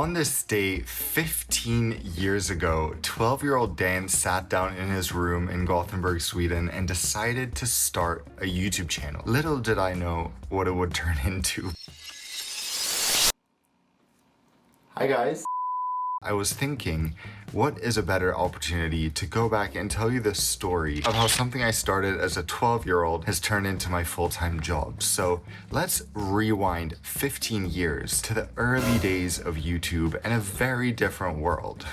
On this day, 15 years ago, 12-year-old Dan sat down in his room in Gothenburg, Sweden, and decided to start a YouTube channel. Little did I know what it would turn into. Hi guys. I was thinking, what is a better opportunity to go back and tell you the story of how something I started as a 12-year-old has turned into my full-time job. So let's rewind 15 years to the early days of YouTube and a very different world.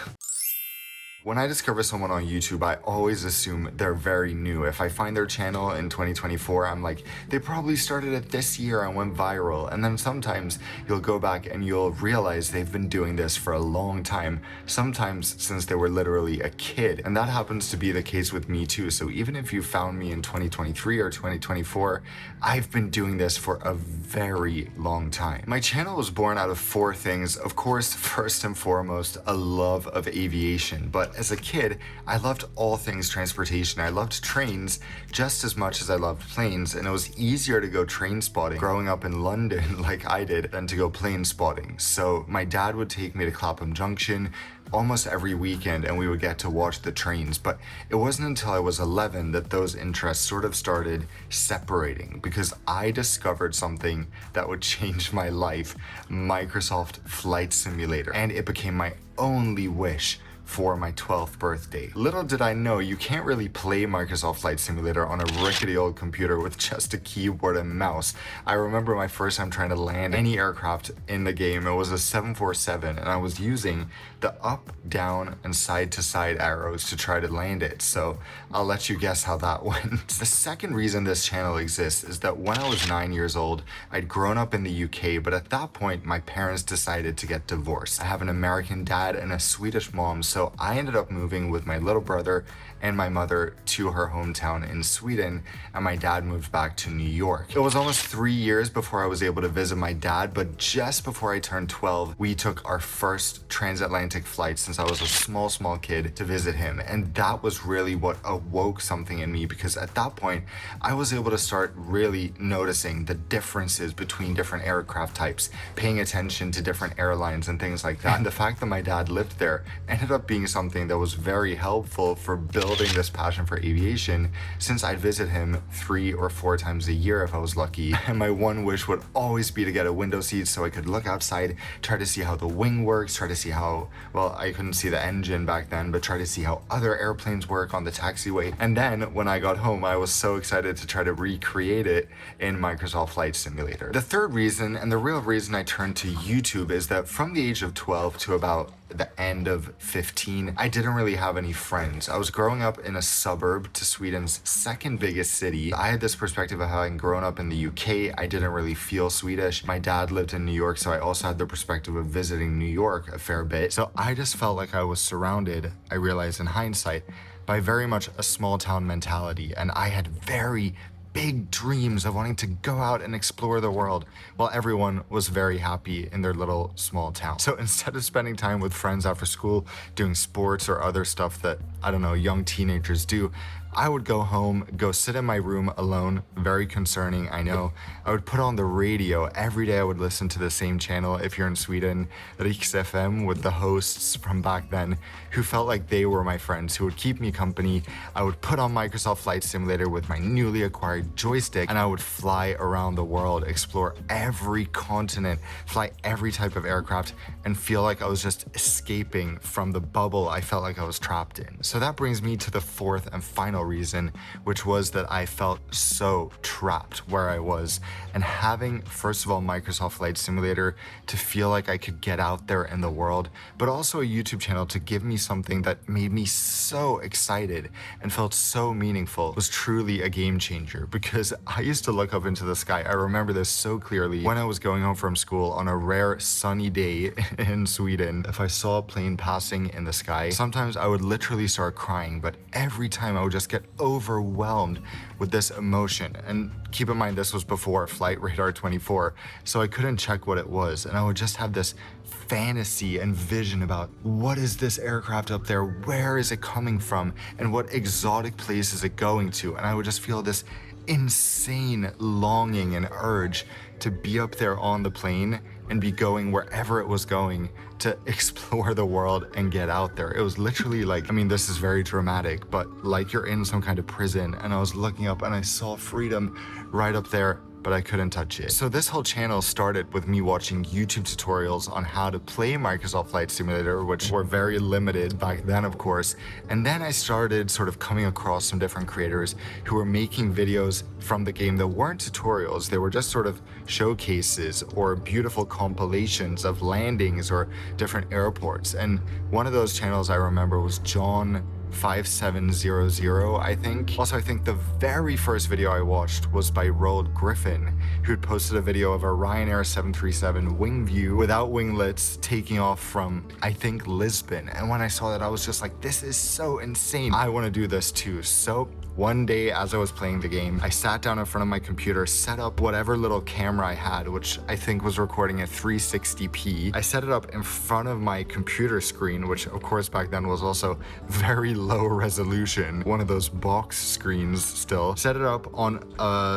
When I discover someone on YouTube, I always assume they're very new. If I find their channel in 2024, I'm like, they probably started it this year and went viral. And then sometimes you'll go back and you'll realize they've been doing this for a long time, sometimes since they were literally a kid. And that happens to be the case with me too. So even if you found me in 2023 or 2024, I've been doing this for a very long time. My channel was born out of four things. Of course, first and foremost, a love of aviation. But as a kid, I loved all things transportation. I loved trains just as much as I loved planes, and it was easier to go train spotting growing up in London like I did than to go plane spotting. So my dad would take me to Clapham Junction almost every weekend and we would get to watch the trains. But it wasn't until I was 11 that those interests sort of started separating, because I discovered something that would change my life: Microsoft Flight Simulator. And it became my only wish for my 12th birthday. Little did I know, you can't really play Microsoft Flight Simulator on a rickety old computer with just a keyboard and mouse. I remember my first time trying to land any aircraft in the game. It was a 747 and I was using the up, down, and side-to-side arrows to try to land it. So I'll let you guess how that went. The second reason this channel exists is that when I was 9 years old, I'd grown up in the UK, but at that point, my parents decided to get divorced. I have an American dad and a Swedish mom, so I ended up moving with my little brother and my mother to her hometown in Sweden, and my dad moved back to New York. It was almost 3 years before I was able to visit my dad, but just before I turned 12, we took our first transatlantic flight since I was a small kid to visit him. And that was really what awoke something in me, because at that point, I was able to start really noticing the differences between different aircraft types, paying attention to different airlines and things like that. And the fact that my dad lived there ended up being something that was very helpful for building this passion for aviation, since I'd visit him 3 or 4 times a year if I was lucky. And my one wish would always be to get a window seat so I could look outside, try to see how the wing works, try to see how, well, I couldn't see the engine back then, but try to see how other airplanes work on the taxiway. And then when I got home, I was so excited to try to recreate it in Microsoft Flight Simulator. The third reason, and the real reason I turned to YouTube, is that from the age of 12 to about the end of 15, I didn't really have any friends. I was growing up in a suburb to Sweden's second biggest city. I had this perspective of having grown up in the UK. I didn't really feel Swedish. My dad lived in New York, so I also had the perspective of visiting New York a fair bit. So I just felt like I was surrounded, I realized in hindsight, by very much a small town mentality. And I had very big dreams of wanting to go out and explore the world, while everyone was very happy in their little small town. So instead of spending time with friends after school doing sports or other stuff that, I don't know, young teenagers do, I would go home, go sit in my room alone. Very concerning, I know. I would put on the radio. Every day I would listen to the same channel, if you're in Sweden, Riks FM, with the hosts from back then, who felt like they were my friends, who would keep me company. I would put on Microsoft Flight Simulator with my newly acquired joystick, and I would fly around the world, explore every continent, fly every type of aircraft, and feel like I was just escaping from the bubble I felt like I was trapped in. So that brings me to the fourth and final reason, which was that I felt so trapped where I was, and having, first of all, Microsoft Flight Simulator to feel like I could get out there in the world, but also a YouTube channel to give me something that made me so excited and felt so meaningful, was truly a game changer. Because I used to look up into the sky. I remember this so clearly when I was going home from school on a rare sunny day in Sweden. If I saw a plane passing in the sky, sometimes I would literally start crying, but every time I would just get overwhelmed with this emotion. And keep in mind, this was before Flight Radar 24, so I couldn't check what it was. And I would just have this fantasy and vision about, what is this aircraft up there? Where is it coming from? And what exotic place is it going to? And I would just feel this insane longing and urge to be up there on the plane and be going wherever it was going to explore the world and get out there. It was literally like, I mean, this is very dramatic, but like you're in some kind of prison, and I was looking up and I saw freedom right up there, but I couldn't touch it. So this whole channel started with me watching YouTube tutorials on how to play Microsoft Flight Simulator, which were very limited back then, of course. And then I started sort of coming across some different creators who were making videos from the game that weren't tutorials. They were just sort of showcases or beautiful compilations of landings or different airports. And one of those channels I remember was John 5700, I think. Also, I think the very first video I watched was by Roald Griffin, who'd posted a video of a Ryanair 737 wing view without winglets taking off from, I think, Lisbon. And when I saw that, I was just like, this is so insane. I want to do this too. So one day as I was playing the game, I sat down in front of my computer, set up whatever little camera I had, which I think was recording at 360p. I set it up in front of my computer screen, which of course back then was also very low resolution, one of those box screens still. Set it up on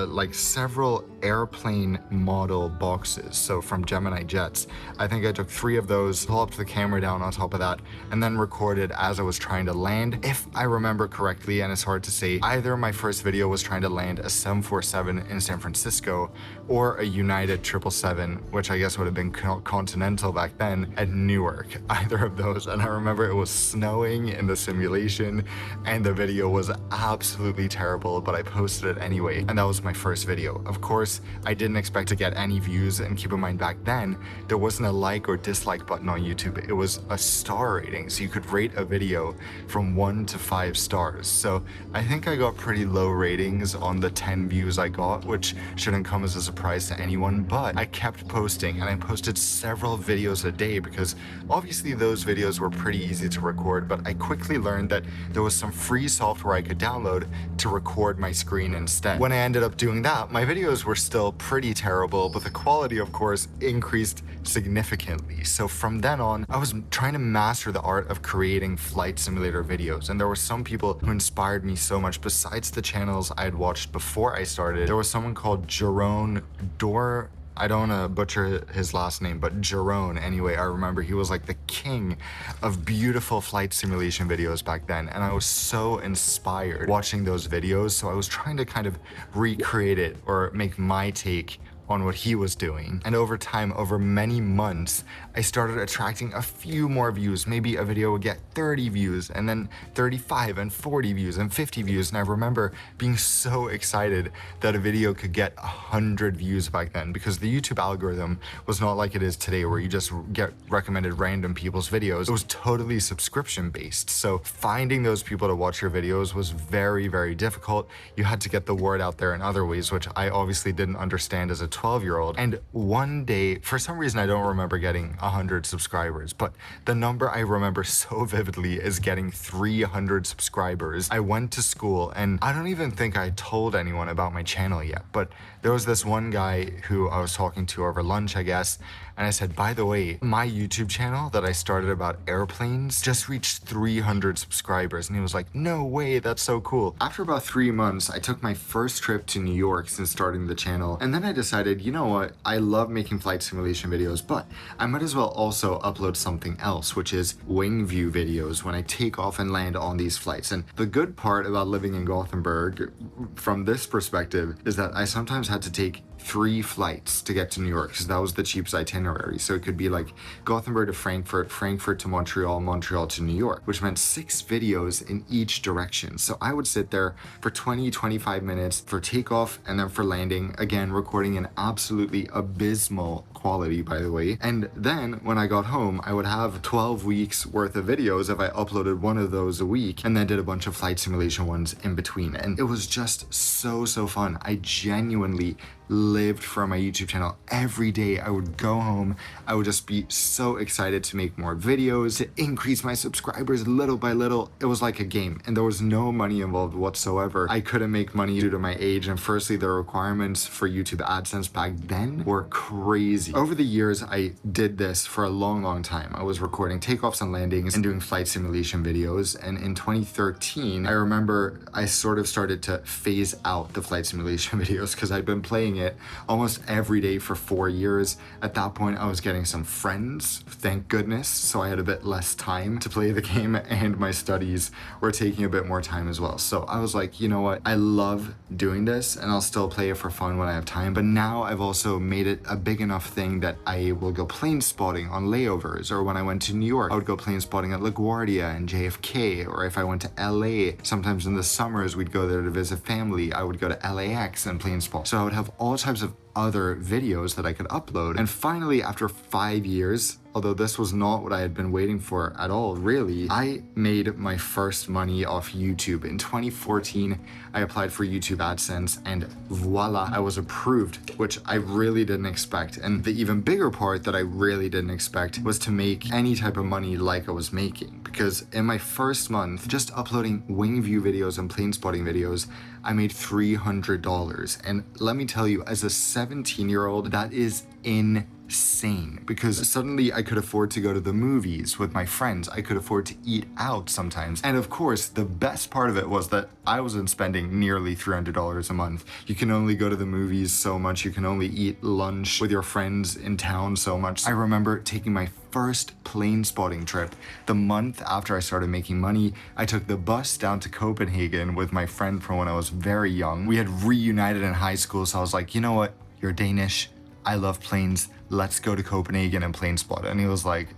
like several airplane model boxes, so from Gemini jets. I think I took 3 of those, plopped the camera down on top of that, and then recorded as I was trying to land. If I remember correctly, and it's hard to say, either my first video was trying to land a 747 in San Francisco or a United 777, which I guess would have been Continental back then, at Newark. Either of those. And I remember it was snowing in the simulation and the video was absolutely terrible, but I posted it anyway. And that was my first video. Of course, I didn't expect to get any views, and keep in mind back then, there wasn't a like or dislike button on YouTube. It was a star rating, so you could rate a video from 1 to 5 stars. So I think I got pretty low ratings on the 10 views I got, which shouldn't come as a surprise to anyone, but I kept posting, and I posted several videos a day because obviously those videos were pretty easy to record, but I quickly learned that there was some free software I could download to record my screen instead. When I ended up doing that, my videos were still pretty terrible, but the quality, of course, increased significantly. So from then on, I was trying to master the art of creating flight simulator videos, and there were some people who inspired me so much. Besides the channels I had watched before I started, there was someone called Jerome Dor. I don't want to butcher his last name, but Jerome, anyway, I remember he was like the king of beautiful flight simulation videos back then, and I was so inspired watching those videos, so I was trying to kind of recreate it or make my take on what he was doing. And over time, over many months, I started attracting a few more views. Maybe a video would get 30 views, and then 35 and 40 views and 50 views. And I remember being so excited that a video could get 100 views back then, because the YouTube algorithm was not like it is today, where you just get recommended random people's videos. It was totally subscription based. So finding those people to watch your videos was very, very difficult. You had to get the word out there in other ways, which I obviously didn't understand as a 12-year-old. And one day, for some reason, I don't remember getting 100 subscribers, but the number I remember so vividly is getting 300 subscribers. I went to school, and I don't even think I told anyone about my channel yet, but there was this one guy who I was talking to over lunch, I guess, and I said, by the way, my YouTube channel that I started about airplanes just reached 300 subscribers. And he was like, no way, that's so cool. After about 3 months, I took my first trip to New York since starting the channel. And then I decided, you know what? I love making flight simulation videos, but I might as well also upload something else, which is wing view videos when I take off and land on these flights. And the good part about living in Gothenburg from this perspective is that I sometimes had to take 3 flights to get to New York, because that was the cheapest itinerary. So it could be like Gothenburg to Frankfurt, Frankfurt to Montreal, Montreal to New York, which meant 6 videos in each direction. So I would sit there for 20-25 minutes for takeoff and then for landing, again recording an absolutely abysmal quality, by the way. And then when I got home, I would have 12 weeks worth of videos if I uploaded one of those a week, and then did a bunch of flight simulation ones in between. And it was just so fun. I genuinely lived for my YouTube channel. Every day I would go home, I would just be so excited to make more videos, to increase my subscribers little by little. It was like a game, and there was no money involved whatsoever. I couldn't make money due to my age, and firstly, the requirements for YouTube AdSense back then were crazy crazy. Over the years, I did this for a long time. I was recording takeoffs and landings and doing flight simulation videos. And in 2013, I remember I sort of started to phase out the flight simulation videos because I'd been playing it almost every day for 4 years. At that point, I was getting some friends, thank goodness. So I had a bit less time to play the game, and my studies were taking a bit more time as well. So I was like, you know what? I love doing this and I'll still play it for fun when I have time. But now I've also made it a big enough thing that I will go plane spotting on layovers, or when I went to New York, I would go plane spotting at LaGuardia and JFK, or if I went to LA, sometimes in the summers we'd go there to visit family, I would go to LAX and plane spot. So I would have all types of other videos that I could upload. And finally, after 5 years, although this was not what I had been waiting for at all, really, I made my first money off YouTube. In 2014, I applied for YouTube AdSense and voila, I was approved, which I really didn't expect. And the even bigger part that I really didn't expect was to make any type of money like I was making. Because in my first month, just uploading wing view videos and plane spotting videos, I made $300. And let me tell you, as a 17-year-old, that is insane, because suddenly I could afford to go to the movies with my friends. I could afford to eat out sometimes. And of course, the best part of it was that I wasn't spending nearly $300 a month. You can only go to the movies so much. You can only eat lunch with your friends in town so much. I remember taking my first plane spotting trip the month after I started making money. I took the bus down to Copenhagen with my friend from when I was very young. We had reunited in high school, so I was like, you know what? You're Danish. I love planes. Let's go to Copenhagen and plane spot. And he was like,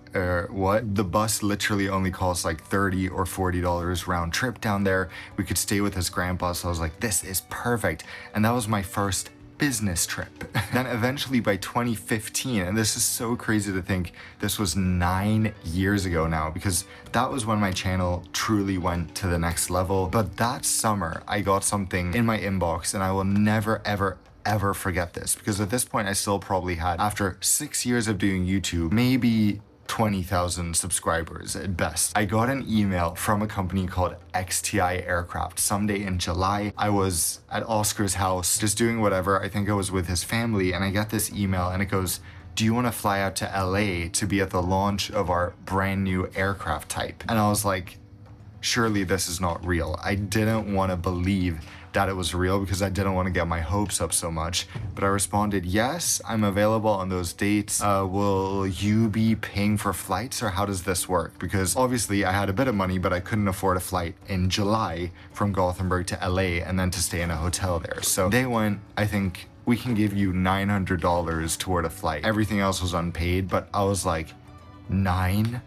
what? The bus literally only costs like $30 or $40 round trip down there. We could stay with his grandpa. So I was like, this is perfect. And that was my first business trip. Then eventually by 2015, and this is so crazy to think this was 9 years ago now, because that was when my channel truly went to the next level. But that summer, I got something in my inbox, and I will never, ever forget this, because at this point I still probably had, after 6 years of doing YouTube, maybe 20,000 subscribers at best. I got an email from a company called XTI Aircraft. Someday in July, I was at OSKAR's house just doing whatever. I think I was with his family, and I got this email and it goes, do you want to fly out to LA to be at the launch of our brand new aircraft type? And I was like, surely this is not real. I didn't want to believe that it was real because I didn't want to get my hopes up so much. But I responded, yes, I'm available on those dates. Will you be paying for flights, or how does this work? Because obviously I had a bit of money, but I couldn't afford a flight in July from Gothenburg to LA and then to stay in a hotel there. So they went, I think we can give you $900 toward a flight. Everything else was unpaid, but I was like, $900?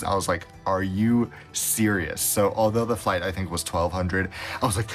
I was like, are you serious? So although the flight I think was $1,200, I was like,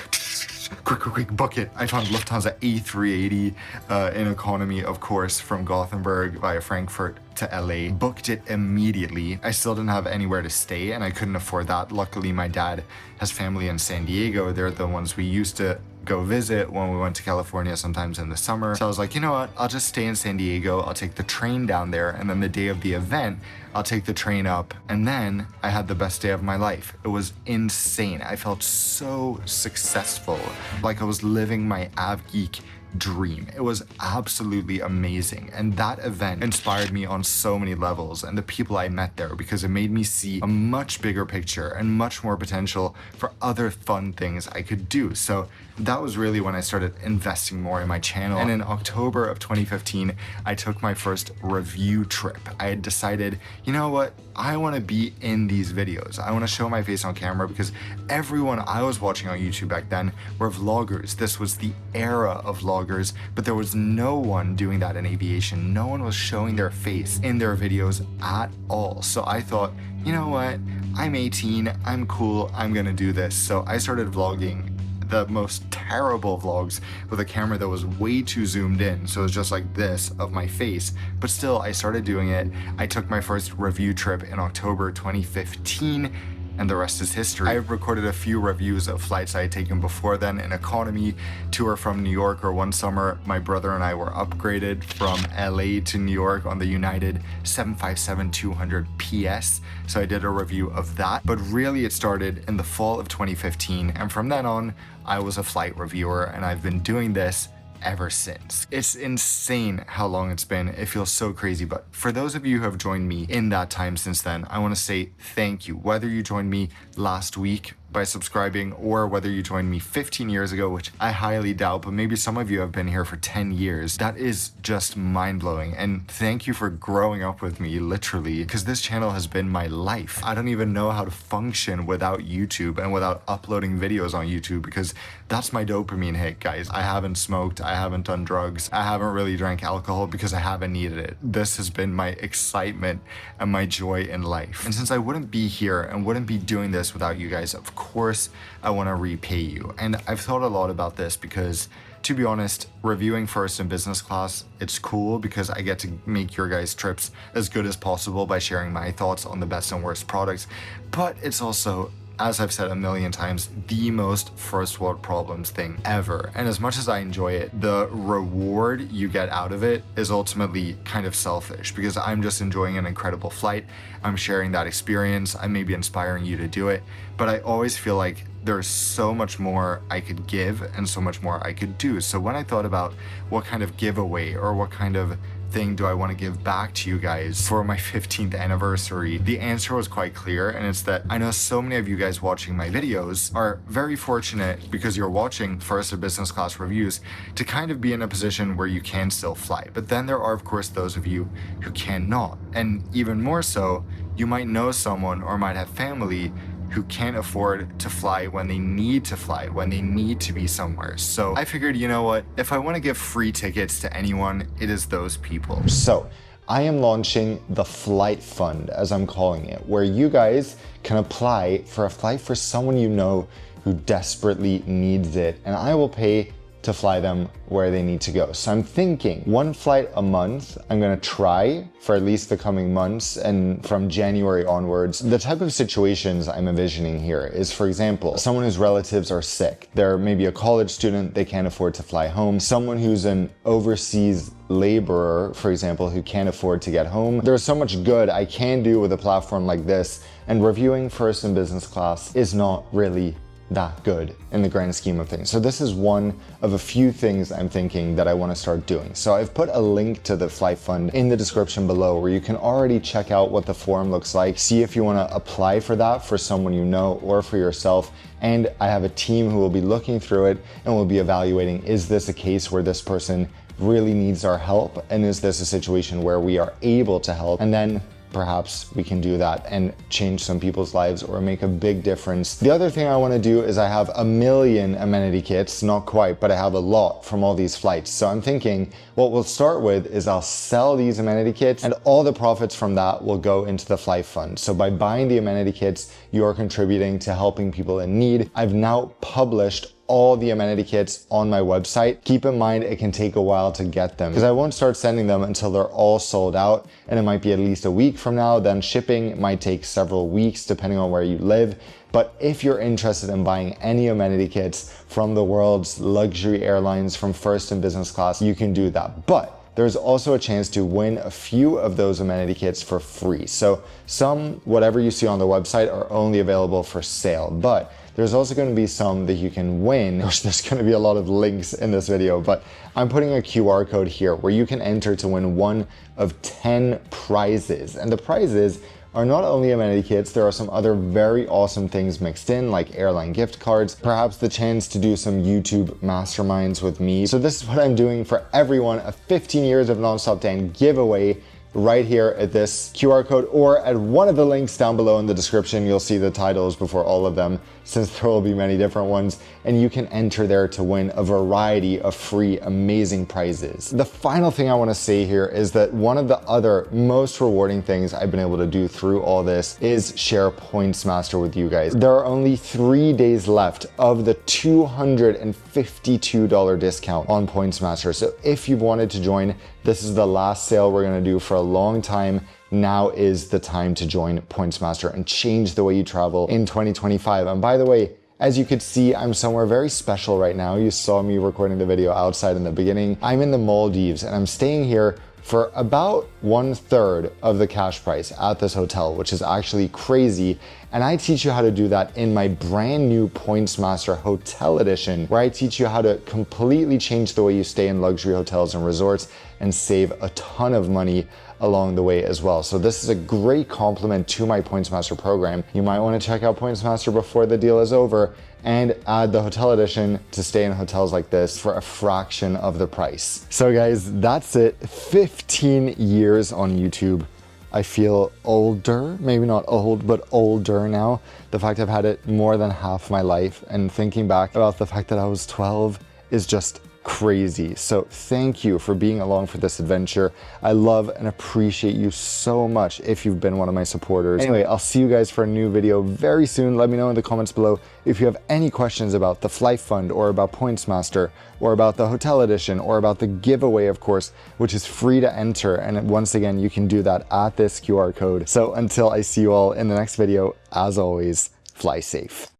quick, book it. I found Lufthansa A380 in economy, of course, from Gothenburg via Frankfurt to LA. Booked it immediately. I still didn't have anywhere to stay, and I couldn't afford that. Luckily, my dad has family in San Diego. They're the ones we used to go visit when we went to California sometimes in the summer. So I was like, you know what? I'll just stay in San Diego. I'll take the train down there, and then the day of the event, I'll take the train up. And then I had the best day of my life. It was insane. I felt so successful, like I was living my AvGeek dream. It was absolutely amazing. And that event inspired me on so many levels, and the people I met there, because it made me see a much bigger picture and much more potential for other fun things I could do. So that was really when I started investing more in my channel. And in October of 2015, I took my first review trip. I had decided, you know what? I want to be in these videos. I want to show my face on camera, because everyone I was watching on YouTube back then were vloggers. This was the era of vloggers, but there was no one doing that in aviation. No one was showing their face in their videos at all. So I thought, you know what? I'm 18, I'm cool, I'm gonna do this. So I started vlogging the most terrible vlogs with a camera that was way too zoomed in, so it was just like this of my face, but still I started doing it. I took my first review trip in October 2015, and the rest is history. I've recorded a few reviews of flights I had taken before then. An economy tour from New York, or one summer my brother and I were upgraded from LA to New York on the United 757-200 PS, so I did a review of that. But really it started in the fall of 2015, and from then on I was a flight reviewer, and I've been doing this ever since. It's insane how long it's been. It feels so crazy. But for those of you who have joined me in that time since then, I want to say thank you. Whether you joined me last week by subscribing, or whether you joined me 15 years ago, which I highly doubt, but maybe some of you have been here for 10 years. That is just mind-blowing. And thank you for growing up with me, literally, because this channel has been my life. I don't even know how to function without YouTube and without uploading videos on YouTube, because that's my dopamine hit, guys. I haven't smoked, I haven't done drugs, I haven't really drank alcohol because I haven't needed it. This has been my excitement and my joy in life. And since I wouldn't be here and wouldn't be doing this without you guys, of course I want to repay you. And I've thought a lot about this because, to be honest, reviewing first in business class, it's cool because I get to make your guys' trips as good as possible by sharing my thoughts on the best and worst products. But it's also, as I've said a million times, the most first world problems thing ever. And as much as I enjoy it, the reward you get out of it is ultimately kind of selfish, because I'm just enjoying an incredible flight. I'm sharing that experience. I may be inspiring you to do it, but I always feel like there's so much more I could give and so much more I could do. So when I thought about what kind of giveaway or what kind of thing do I want to give back to you guys for my 15th anniversary, the answer was quite clear, and it's that I know so many of you guys watching my videos are very fortunate, because you're watching first or business class reviews, to kind of be in a position where you can still fly. But then there are, of course, those of you who cannot, and even more so, you might know someone or might have family who can't afford to fly when they need to fly, when they need to be somewhere. So I figured, you know what, if I want to give free tickets to anyone, it is those people. So I am launching the Flight Fund, as I'm calling it, where you guys can apply for a flight for someone you know who desperately needs it, and I will pay to fly them where they need to go. So I'm thinking 1 flight a month. I'm gonna try for at least the coming months, and from January onwards. The type of situations I'm envisioning here is, for example, someone whose relatives are sick. They're maybe a college student, they can't afford to fly home. Someone who's an overseas laborer, for example, who can't afford to get home. There's so much good I can do with a platform like this, and reviewing first in business class is not really that good in the grand scheme of things. So this is one of a few things I'm thinking that I want to start doing. So I've put a link to the Flight Fund in the description below, where you can already check out what the form looks like, see if you want to apply for that for someone you know or for yourself. And I have a team who will be looking through it and will be evaluating, is this a case where this person really needs our help? And is this a situation where we are able to help? And then perhaps we can do that and change some people's lives or make a big difference. The other thing I want to do is I have 1 million amenity kits, not quite, but I have a lot from all these flights. So I'm thinking what we'll start with is I'll sell these amenity kits, and all the profits from that will go into the Flight Fund. So by buying the amenity kits, you're contributing to helping people in need. I've now published all the amenity kits on my website. Keep in mind, it can take a while to get them, because I won't start sending them until they're all sold out, and it might be at least a week from now. Then shipping might take several weeks depending on where you live. But if you're interested in buying any amenity kits from the world's luxury airlines, from first and business class, you can do that. But there's also a chance to win a few of those amenity kits for free. So some, whatever you see on the website, are only available for sale, but there's also going to be some that you can win. There's going to be a lot of links in this video, but I'm putting a QR code here where you can enter to win 1 of 10 prizes. And the prizes are not only amenity kits, there are some other very awesome things mixed in, like airline gift cards, perhaps the chance to do some YouTube masterminds with me. So this is what I'm doing for everyone, a 15 years of Nonstop Dan giveaway, right here at this QR code, or at one of the links down below in the description. You'll see the titles before all of them, since there will be many different ones, and you can enter there to win a variety of free, amazing prizes. The final thing I want to say here is that one of the other most rewarding things I've been able to do through all this is share PointsMaster with you guys. There are only 3 days left of the $252 discount on PointsMaster. So if you've wanted to join, this is the last sale we're going to do for a long time. Now is the time to join PointsMaster and change the way you travel in 2025. And by the way, as you could see, I'm somewhere very special right now. You saw me recording the video outside in the beginning. I'm in the Maldives, and I'm staying here for about 1/3 of the cash price at this hotel, which is actually crazy. And I teach you how to do that in my brand new Points Master Hotel Edition, where I teach you how to completely change the way you stay in luxury hotels and resorts and save a ton of money along the way as well. So this is a great complement to my Points Master program. You might want to check out Points Master before the deal is over and add the Hotel Edition to stay in hotels like this for a fraction of the price. So guys, that's it. 15 years on YouTube. I feel older, maybe not old, but older now. The fact I've had it more than half my life, and thinking back about the fact that I was 12 is just crazy. So thank you for being along for this adventure. I love and appreciate you so much if you've been one of my supporters. Anyway, I'll see you guys for a new video very soon. Let me know in the comments below if you have any questions about the Flight Fund or about Points Master or about the Hotel Edition or about the giveaway, of course, which is free to enter. And once again, you can do that at this QR code. So until I see you all in the next video, as always, fly safe.